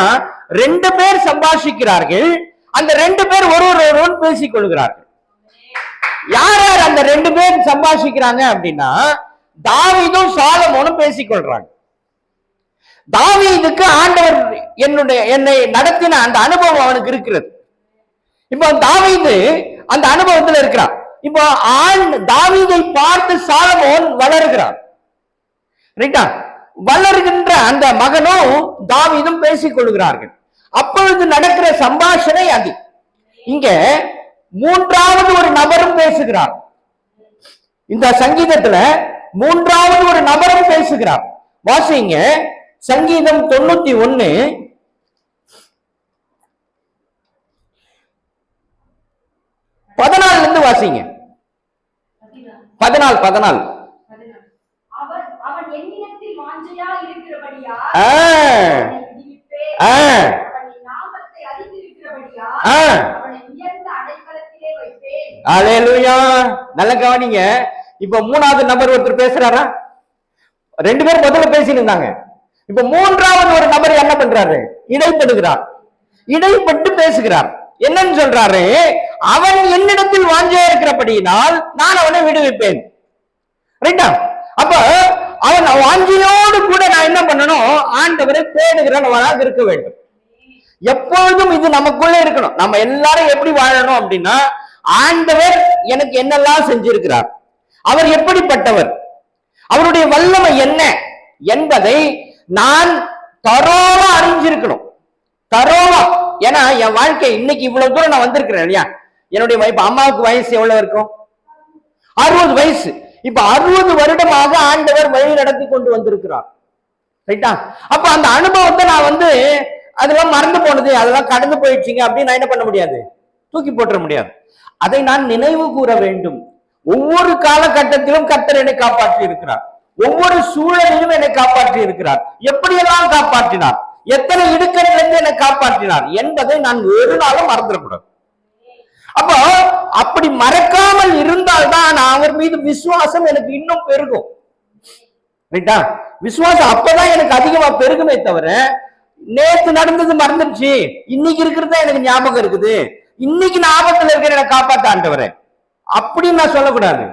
2 பேர் சம்பாஷிக்கிறார்கள். அந்த 2 பேர் ஒருவரோடு பேசிக் கொள்கிறார்கள். யார் யார் அந்த 2 பேர் சம்பாஷிக்கிறாங்க அப்படின்னா, தாவீதும் சாலமோனும் பேசிக் கொள்றாங்க. தாவீதுக்கு ஆண்டவர் என்னை நடத்தின அந்த அனுபவம் அவனுக்கு இருக்கிறது. இப்போ தாவீது அந்த அனுபவத்துல இருக்கிறான். இப்போ தாவீதை பார்த்து சாலமோன் வளருகிறான். ரைட்டா? வளர்கின்ற அந்த மகனும் தாவீதும் பேசிக் கொள்கிறார்கள். அப்பொழுது நடக்கிற சம்பாஷணை அது. இங்க மூன்றாவது ஒரு நபரும் பேசுகிறார். இந்த சங்கீதத்துல மூன்றாவது ஒரு நபரும் பேசுகிறார். வாசிங்க சங்கீதம் 91 14 இருந்து வாசிங்க. 14 நல்ல கவனிங்க. இப்ப மூணாவது நபர் ஒருத்தர் பேசுறாரா? ரெண்டு பேரும் முதல்ல பேசிட்டு இருந்தாங்க. இப்ப மூன்றாவது ஒரு நபர் என்ன பண்றாரு? இடைப்படுகிறார். இடைப்பட்டு பேசுகிறார். என்னன்னு சொல்றாரு? அவன் என்னிடத்தில் வாஞ்சையா இருக்கிறபடியினால் நான் அவனை விடுவிப்பேன். ரைட்டா? அப்ப அவன் வாஞ்சியோடு கூட நான் என்ன பண்ணணும்? ஆண்டவரை தேடுகிறவனாக இருக்க வேண்டும். எப்பொழுதும் இது நமக்குள்ள இருக்கணும். நம்ம எல்லாரும் எப்படி வாழணும் அப்படின்னா, ஆண்டவர் எனக்கு என்னெல்லாம் செஞ்சிருக்கிறார், அவர் எப்படிப்பட்டவர், அவருடைய வல்லமை என்ன என்பதை நான் தரோவா அறிஞ்சிருக்கணும். தரோவா. ஏன்னா என் வாழ்க்கை இன்னைக்கு இவ்வளவு தூரம் நான் வந்திருக்கிறேன் இல்லையா? என்னுடைய அம்மாவுக்கு வயசு எவ்வளவு இருக்கும்? 60 வயசு. இப்ப 60 வருடமாக ஆண்டவர் வழி நடத்தி கொண்டு வந்திருக்கிறார். ரைட்டா? அப்ப அந்த அனுபவத்தை நான் அதெல்லாம் மறந்து போனது, அதெல்லாம் கடந்து போயிடுச்சுங்க அப்படின்னு நான் என்ன பண்ண முடியாது? தூக்கி போட்டுற முடியாது. அதை நான் நினைவு கூற வேண்டும். ஒவ்வொரு காலகட்டத்திலும் கர்த்தர் என்னை காப்பாற்றி இருக்கிறார். ஒவ்வொரு சூழலிலும் என்னை காப்பாற்றி இருக்கிறார். எப்படியெல்லாம் காப்பாற்றினார், எத்தனை இடுக்கணிலிருந்து என்னை காப்பாற்றினார் என்பதை நான் ஒரு நாளும் மறந்துடக்கூடாது. அப்போ அப்படி மறக்காமல் இருந்தால்தான் அவர் மீது விசுவாசம் எனக்கு இன்னும் பெருகும். ரைட்டா? விசுவாசம் அப்பதான் எனக்கு அதிகமா பெருகுமே தவிர, நேத்து நடந்தது மறந்துடுச்சு, இன்னைக்கு இருக்கிறது எனக்கு ஞாபகம் இருக்குது, இன்னைக்கு ஞாபகத்துல இருக்கிற என்னை காப்பாத்த ஆண்டவரே அப்படின்னு நான் சொல்லக்கூடாது.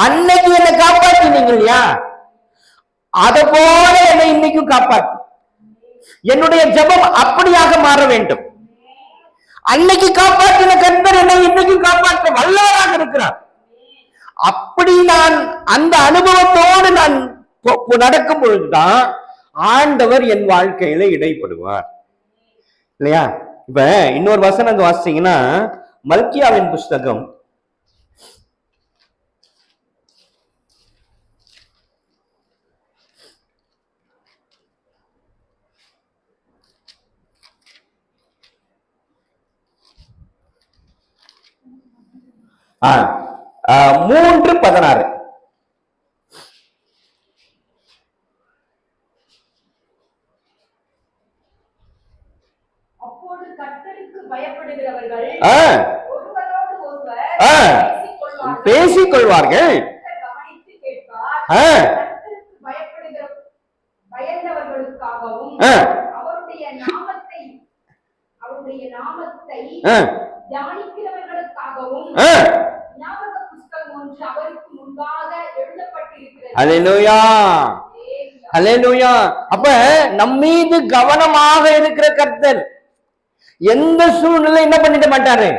அன்னைக்கு என்னை காப்பாற்றினீங்க இல்லையா, அத போல என்னை இன்னைக்கும் காப்பாத்து. என்னுடைய ஜெபம் அப்படியாக மாற வேண்டும். அன்னைக்கு காப்பாற்றின கர்த்தர் என்னை இன்னைக்கும் காப்பாற்ற வல்லவராக இருக்கிறார். அப்படி நான் அந்த அனுபவத்தோடு நான் நடக்கும் பொழுதுதான் ஆண்டவர் என் வாழ்க்கையில இடைப்படுவார் இல்லையா? இப்ப இன்னொரு வசனம் வாசிச்சீங்கன்னா, மல்கியாவின் புஸ்தகம் 3:16. பேசிக்கொள்வார்கள். அல்லேலூயா, அல்லேலூயா. அப்ப நம்மீது கவனமாக இருக்கிற கர்த்தர் எந்த சூழ்நிலை என்ன பண்ணிட மாட்டாரு,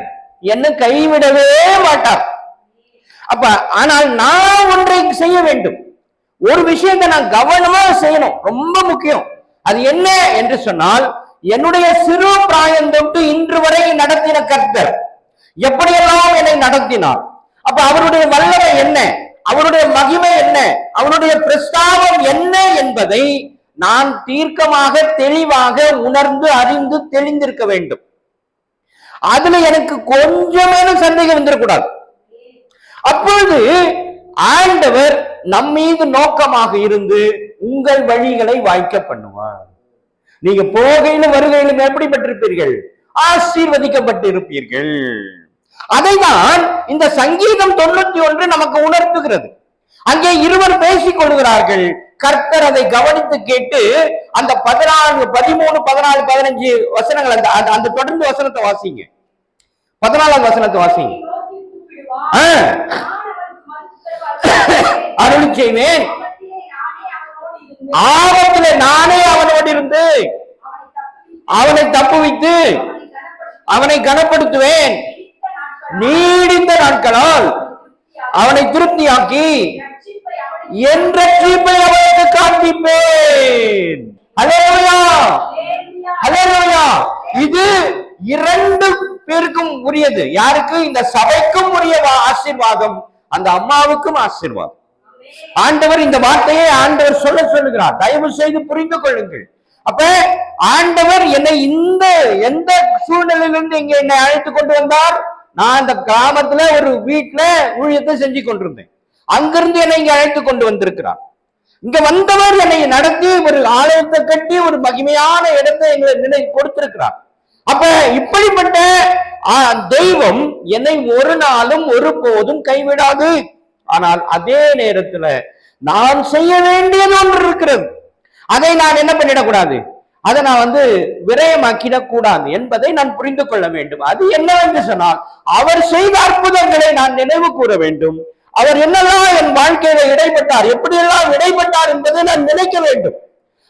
என்ன கைவிடவே மாட்டார். அப்ப ஆனால் நான் ஒன்றை செய்ய வேண்டும், ஒரு விஷயத்தை நான் கவனமா செய்யணும், ரொம்ப முக்கியம். அது என்ன என்று சொன்னால், என்னுடைய சிறு பிராயம் தொட்டு இன்று வரை நடத்தின கர்த்தர் எப்படியெல்லாம் என்னை நடத்தினார், அப்ப அவருடைய வல்லமை என்ன, அவருடைய மகிமை என்ன, அவருடைய பிரஸ்தாபம் என்ன என்பதை நான் தீர்க்கமாக தெளிவாக உணர்ந்து அறிந்து தெளிந்திருக்க வேண்டும். அதுல எனக்கு கொஞ்சமேனும் சந்தேகம் வந்துடக்கூடாது. அப்பொழுது ஆண்டவர் நம்மீது நோக்கமாக இருந்து உங்கள் வழிகளை வாய்க்க பண்ணுவார். நீங்க போகையிலும் வருகையிலும் எப்படி பெற்றிருப்பீர்கள்? ஆசீர்வதிக்கப்பட்டு இருப்பீர்கள். அதைதான் இந்த சங்கீதம் 91 நமக்கு உணர்த்துகிறது. அங்கே இருவர் பேசிக் கொள்கிறார்கள். கர்த்தர் அதை கவனித்து கேட்டு அந்த 14, 13, 14, 15 வசனங்கள் அந்த தொடர்ந்து வசனத்தை வாசிங்க. 14வது வசனத்தை வாசிங்க. அருள் செய்வேன், ஆபத்துல நானே அவனோடு இருந்து அவனை தப்புவித்து அவனை கனப்படுத்துவேன். நீடித்த நாட்களால் அவனை திருப்தியாக்கி என் ரட்சிப்பை அவனுக்கு காண்பிப்பேன். அல்லேலூயா, அல்லேலூயா. இது இரண்டு பேருக்கும் உரியது. யாருக்கு? இந்த சபைக்கும் உரிய ஆசீர்வாதம், அந்த அம்மாவுக்கும் ஆசீர்வாதம். ஆண்டவர் இந்த வார்த்தையை ஆண்டவர் சொல்லுகிறார். தயவு செய்து புரிந்து கொள்ளுங்கள். அப்ப ஆண்டவர் என்னை இந்த எந்த சூழ்நிலையிலிருந்து இங்க என்னை அழைத்து கொண்டு வந்தார்? நான் அந்த கிராமத்துல ஒரு வீட்டுல ஊழியத்தை செஞ்சு கொண்டிருந்தேன். அங்கிருந்து என்னை இங்க அழைத்து கொண்டு வந்திருக்கிறார். இங்க வந்தவர் என்னை நடத்தி ஒரு ஆலயத்தை கட்டி ஒரு மகிமையான இடத்தை எங்களை கொடுத்திருக்கிறார். அப்ப இப்படிப்பட்ட தெய்வம் என்னை ஒரு நாளும் ஒருபோதும் கைவிடாது. ஆனால் அதே நேரத்துல நான் செய்ய வேண்டியது ஒன்று இருக்கிறது. அதை நான் என்ன பண்ணிடக்கூடாது, அதை நான் விரயமாக்கிடக் கூடாது என்பதை நான் புரிந்து கொள்ள வேண்டும். அது என்னவென்று சொன்னால், அவர் செய்த அற்புதங்களை நான் நினைவு கூற வேண்டும். அவர் என்னெல்லாம் என் வாழ்க்கையில இடைப்பட்டார், எப்படியெல்லாம் இடைப்பட்டார் என்பதை நான் நினைக்க வேண்டும்.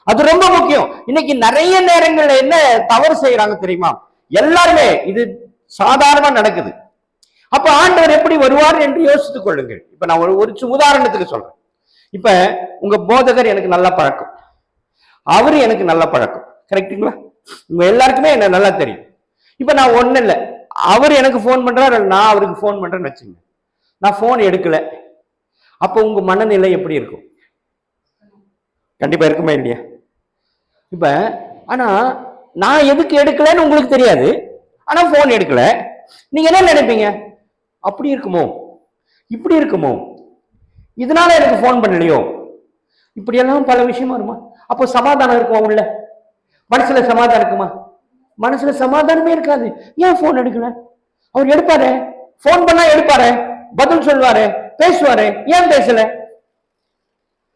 அது ரொம்ப முக்கியம். இன்னைக்கு நிறைய நேரங்கள்ல என்ன தவறு செய்யறாங்க தெரியுமா? எல்லாருமே இது சாதாரணமா நடக்குது. அப்ப ஆண்டவர் எப்படி வருவார் என்று யோசித்துக் கொள்ளுங்கள். இப்ப நான் ஒரு உதாரணத்துக்கு சொல்றேன். இப்ப உங்க போதகர் எனக்கு நல்ல பழக்கம், அவரு எனக்கு நல்ல பழக்கம், கரெக்டுங்களா? உங்க எல்லாருக்குமே என்ன நல்லா தெரியும். இப்ப நான் ஒண்ணு இல்லை, அவர் எனக்கு போன் பண்றாரு, நான் அவருக்கு போன் பண்றேன்னு வச்சுங்க. நான் போன் எடுக்கல, அப்ப உங்க மனநிலை எப்படி இருக்கும்? கண்டிப்பா இருக்குமே இல்லையா? இப்ப ஆனா நான் எதுக்கு எடுக்கலன்னு உங்களுக்கு தெரியாது, ஆனா போன் எடுக்கல. நீங்க என்ன நினைப்பீங்க? அப்படி இருக்குமோ, இப்படி இருக்குமோ, இதனால எனக்கு போன் பண்ணலையோ, இப்படி எல்லாம் பல விஷயமா வருமா? அப்போ சமாதானம் இருக்குமா? உள்ள மனசுல சமாதானம் இருக்குமா? மனசுல சமாதானமே இருக்காது. ஏன் போன் எடுக்கல? அவர் எடுப்பாரு, போன் பண்ணா எடுப்பாரு, பதில் சொல்வாரு, பேசுவாரு, ஏன் பேசல?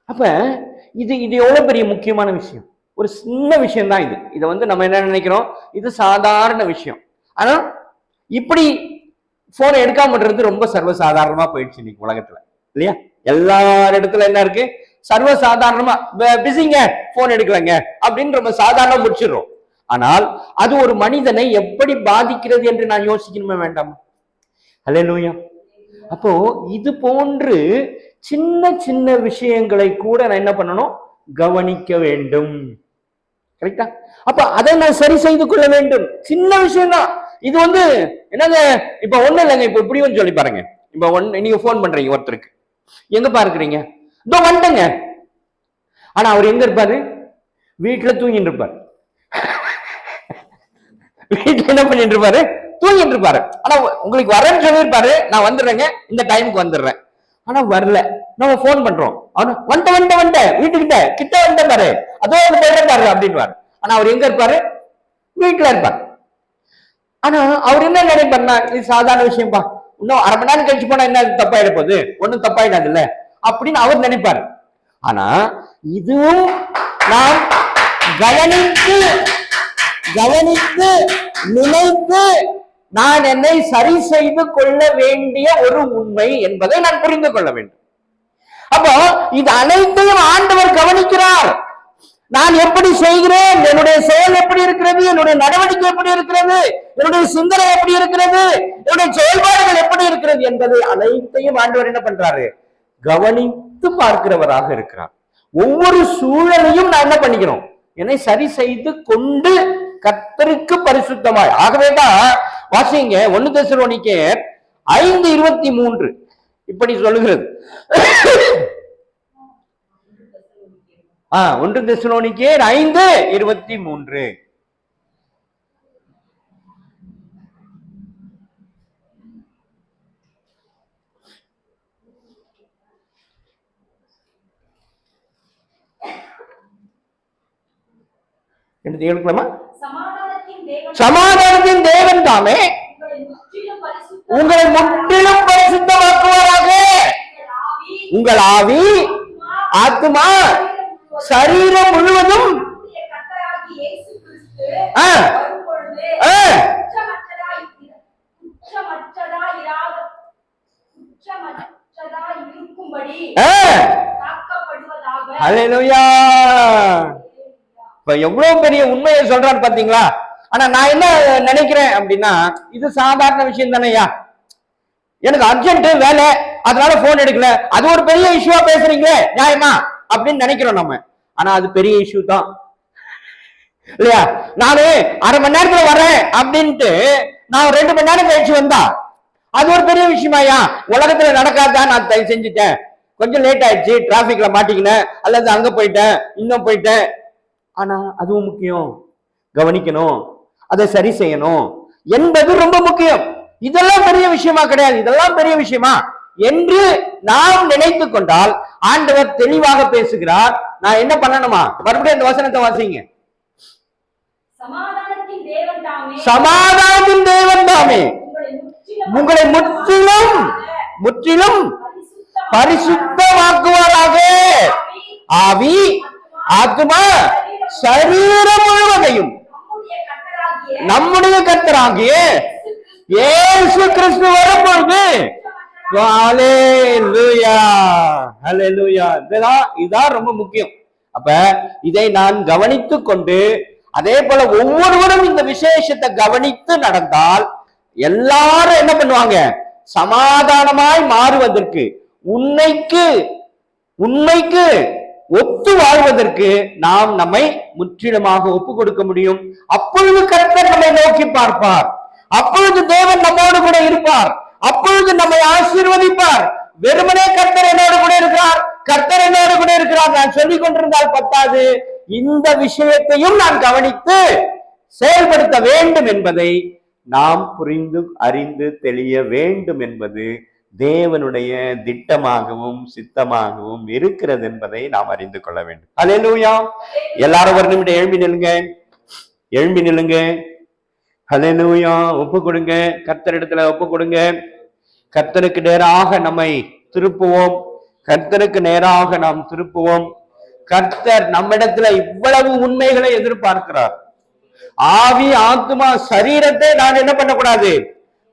அப்ப இது எவ்வளவு பெரிய முக்கியமான விஷயம். ஒரு சின்ன விஷயம் தான் இது. இதை நம்ம என்ன நினைக்கிறோம், இது சாதாரண விஷயம். ஆனா இப்படி போனை எடுக்காம பண்றது ரொம்ப சர்வசாதாரணமா போயிடுச்சு இன்னைக்கு உலகத்துல, இல்லையா? எல்லார் இடத்துல என்ன இருக்கு? சர்வசாதாரணமா பிஸிங்க, போன் எடுக்கலங்க அப்படின்னு ரொம்ப சாதாரணமா முடிச்சிடுறோம். ஆனால் அது ஒரு மனிதனை எப்படி பாதிக்கிறது என்று நான் யோசிக்கணுமே வேண்டாம்? அல்லேலூயா. அப்போ இது போன்று சின்ன சின்ன விஷயங்களை கூட நான் என்ன பண்ணணும்? கவனிக்க வேண்டும். கரெக்டா? அப்ப அதை நான் சரி செய்து கொள்ள வேண்டும். சின்ன விஷயம் தான் இது. என்னங்க, இப்ப ஒண்ணு இல்லைங்க. இப்ப இப்படி சொல்லி பாருங்க. இப்ப நீங்க போன் பண்றீங்க ஒருத்தருக்கு, எங்க பாருக்கிறீங்க? இதோ வந்துங்க. ஆனா அவர் எங்க இருப்பாரு? வீட்டுல தூங்கிட்டு இருப்பாரு. வீட்டுல என்ன பண்ணிட்டு இருப்பாரு? தூங்கிட்டு இருப்பாரு. ஆனா உங்களுக்கு வரேன்னு சொல்லியிருப்பாரு, நான் வந்துடுறேங்க, இந்த டைமுக்கு வந்துடுறேன். ஆனா வரல. நம்ம போன் பண்றோம், அவனு வந்துட்ட வீட்டுக்கிட்ட கிட்ட வந்த பாரு, அதோ பாரு அப்படின்னு. ஆனா அவர் எங்க இருப்பாரு? வீட்டுல இருப்பாரு. ஆனா அவர் என்ன நினைப்பாருன்னா, இது சாதாரண விஷயம்பா, இன்னும் அரை மணி நேரம் கழிச்சு போனா என்ன தப்பாயிட போகுது, ஒன்னும் தப்பாயிடாது இல்ல அப்படின்னு அவர் நினைப்பாரு. ஆனா இதுவும் நாம் கவனித்து நினைத்து நான் என்னை சரி செய்து கொள்ள வேண்டிய ஒரு உண்மை என்பதை நான் புரிந்து கொள்ள வேண்டும். அப்போ இது அனைத்தையும் ஆண்டவர் கவனிக்கிறார். நான் எப்படி செய்கிறேன், என்னுடைய செயல் எப்படி இருக்கிறது, என்னுடைய நடவடிக்கை எப்படி இருக்கிறது, என்னுடைய சிந்தனை எப்படி இருக்கிறது, என்னுடைய செயல்பாடுகள் எப்படி இருக்கிறது என்பதை அனைத்தையும் ஆண்டவர் என்ன பண்றாரு? கவனித்து பார்க்கிறவராக இருக்கிறார். ஒவ்வொரு சூழலையும் நான் என்ன பண்ணிக்கணும்? என்னை சரி செய்து கொண்டு கர்த்தருக்கு பரிசுத்தமாய். ஆகவேதான் வாசிங்க 1 தெசலோனிக்கேயர் 5:23 இப்படி சொல்லுகிறது. 1 தெசலோனிக்கேயர் 5:23. எடுக்கலாமா? சமாதானத்தின் தேவன் தாமே உங்களை முற்றிலும் பரிசுத்தமாக்குவாராக. உங்கள் ஆவி, ஆத்மா, சரீரம் முழுவதும் ஹல்லேலூயா. இப்ப எவ்வளவு பெரிய உண்மையை சொல்றாரு பாத்தீங்களா? ஆனா நான் என்ன நினைக்கிறேன் அப்படின்னா, இது சாதாரண விஷயம் தானேயா, எனக்கு அர்ஜென்ட் வேலை அதனால போன் எடுக்கல, அது ஒரு பெரிய இஷ்யூவா பேசுறீங்களே நியாயமா அப்படின்னு நினைக்கிறோம் நம்ம. ஆனா அது பெரிய இஷ்யூ தான் இல்லையா? நானு அரை மணி நேரத்துல வரேன் அப்படின்ட்டு நான் 2 மணி நேரம் கழிச்சு வந்தா அது ஒரு பெரிய விஷயமாயா? உலகத்துல நடக்காதான் நான் செஞ்சுட்டேன், கொஞ்சம் லேட் ஆயிடுச்சு, டிராபிக்ல மாட்டிக்கினேன், அல்லது அங்க போயிட்டேன், இன்னும் போயிட்டேன். ஆனா அதுவும் முக்கியம், கவனிக்கணும், அதை சரி செய்யணும் என்பது ரொம்ப முக்கியம். இதெல்லாம் பெரிய விஷயமா கிடையாது, இதெல்லாம் பெரிய விஷயமா என்று நாம் நினைத்து கொண்டால் ஆண்டவர் தெளிவாக பேசுகிறார். நான் என்ன பண்ணணுமா? மறுபடியும் அந்த வசனத்தை வாசிங்க. சமாதானத்தின் தேவன் தாமே, சமாதானத்தின் தேவன் தாமே உங்களை முற்றிலும் முற்றிலும் பரிசுத்தமாக்குவாராக. ஆவி, ஆத்துமா, சரீரம் முழுவதையும் நம்முடைய கர்த்தராகிய இயேசு கிறிஸ்து வரும்பொழுது, ஹல்லேலூயா, ஹல்லேலூயா. இதுதான் ரொம்ப முக்கியம். அப்ப இதை நான் கவனித்துக் கொண்டு, அதே போல ஒவ்வொருவரும் இந்த விசேஷத்தை கவனித்து நடந்தால் எல்லாரும் என்ன பண்ணுவாங்க? சமாதானமாய் மாறுவதற்கு, உண்மைக்கு ஒத்து வாழ்வதற்கு நாம் நம்மை முற்றிலுமாக ஒப்பு கொடுக்க முடியும். அப்பொழுது கர்த்தர் நம்மை நோக்கி பார்ப்பார், அப்பொழுது தேவன் நம்மோடு கூட இருப்பார், அப்பொழுது நம்மை ஆசீர்வதிப்பார். வெறுமனே கர்த்தர் என்னோடு கூட இருக்கிறார், கர்த்தர் என்னோடு கூட இருக்கிறார் நான் சொல்லிக் கொண்டிருந்தால் பத்தாது, இந்த விஷயத்தையும் நான் கவனித்து செயல்படுத்த வேண்டும் என்பதை நாம் புரிந்து அறிந்து தெளிய வேண்டும் என்பது தேவனுடைய திட்டமாகவும் சித்தமாகவும் இருக்கிறது என்பதை நாம் அறிந்து கொள்ள வேண்டும். ஹல்லேலூயா. எல்லாரும் ஒரு நிமிடம் எழும்பி நில்லுங்க. ஹல்லேலூயா. ஒப்பு கொடுங்க, கர்த்தரிடத்துல ஒப்பு கொடுங்க. கர்த்தருக்கு நேராக நம்மை திருப்புவோம், கர்த்தருக்கு நேராக நாம் திருப்புவோம். கர்த்தர் நம்மிடத்துல இவ்வளவு உண்மைகளை எதிர்பார்க்கிறார். ஆவி, ஆத்துமா, சரீரத்தை நான் என்ன பண்ணக்கூடாது?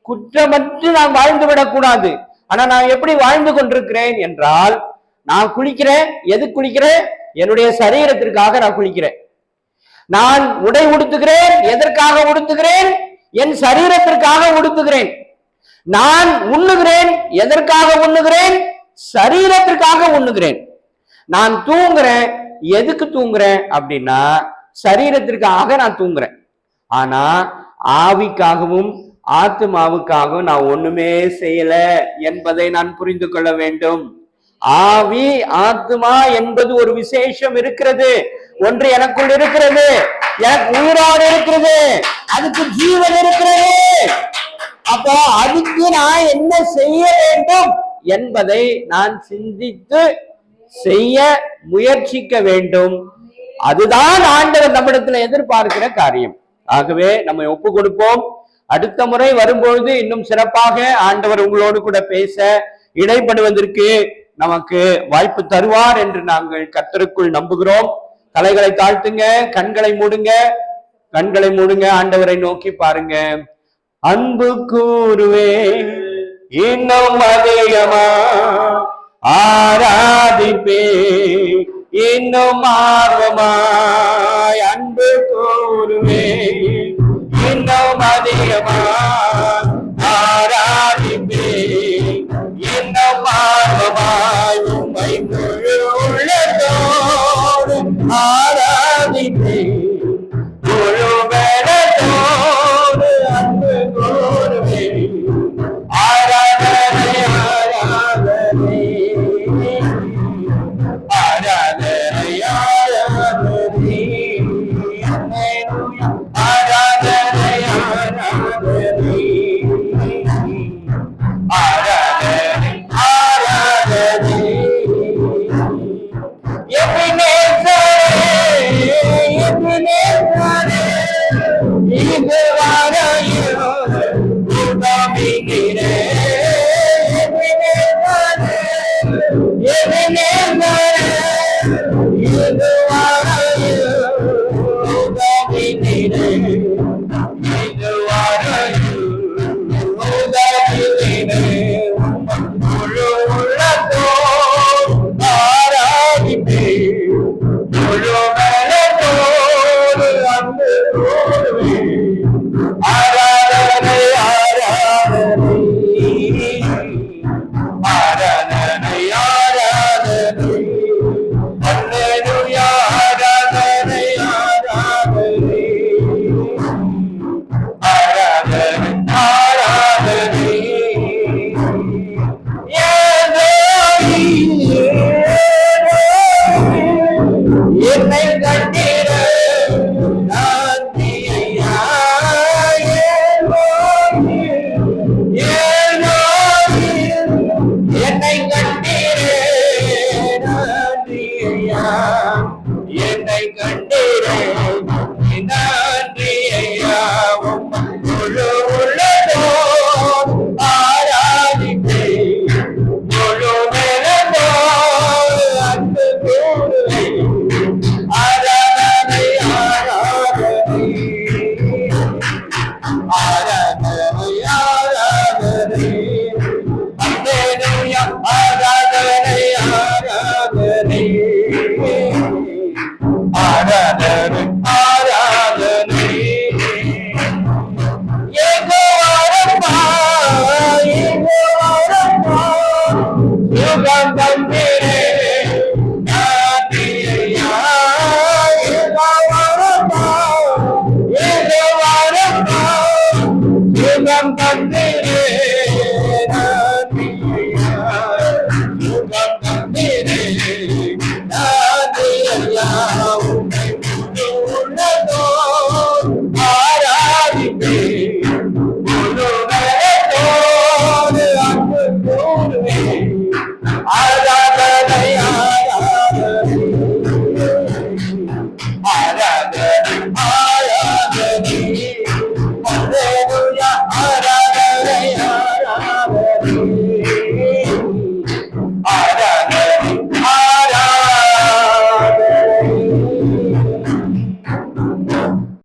குற்றமற்று நான் வாழ்ந்து விடக்கூடாது. ஆனா நான் எப்படி வாழ்ந்து கொண்டிருக்கிறேன் என்றால், நான் குளிக்கிறேன், எது குளிக்கிறேன்? என்னுடைய சரீரத்திற்காக நான் குளிக்கிறேன். நான் உடை உடுத்துகிறேன், எதற்காக உடுத்துகிறேன்? என் சரீரத்திற்காக உடுத்துகிறேன். நான் உண்ணுகிறேன், எதற்காக உண்ணுகிறேன்? சரீரத்திற்காக உண்ணுகிறேன். நான் தூங்குறேன், எதுக்கு தூங்குறேன் அப்படின்னா சரீரத்திற்காக நான் தூங்குறேன். ஆனா ஆவிக்காகவும் ஆத்மாவுக்காகவும் நான் ஒண்ணுமே செய்யல என்பதை நான் புரிந்து கொள்ள வேண்டும். ஆவி, ஆத்மா என்பது ஒரு விசேஷம் இருக்கிறது, ஒன்று எனக்குள் இருக்கிறது, எனக்கு உயிரோடு இருக்கிறது, அதுக்கு ஜீவன் இருக்கிறது. அப்போ அதுக்கு நான் என்ன செய்ய வேண்டும் என்பதை நான் சிந்தித்து செய்ய முயற்சிக்க வேண்டும். அதுதான் ஆண்டவர் நம்மிடத்துல எதிர்பார்க்கிற காரியம். ஆகவே நம்ம ஒப்பு கொடுப்போம். அடுத்த முறை வரும்பொழுது இன்னும் சிறப்பாக ஆண்டவர் உங்களோடு கூட பேச இடைப்படுவதற்கு நமக்கு வாய்ப்பு தருவார் என்று நாங்கள் கர்த்தருக்குள் நம்புகிறோம். தலைகளை தாழ்த்துங்க, கண்களை மூடுங்க, ஆண்டவரை நோக்கி பாருங்க. அன்பு கூறுவே இன்னும் அதிகமா ஆராதிப்பே இன்னும் ஆர்வமாய், அன்பு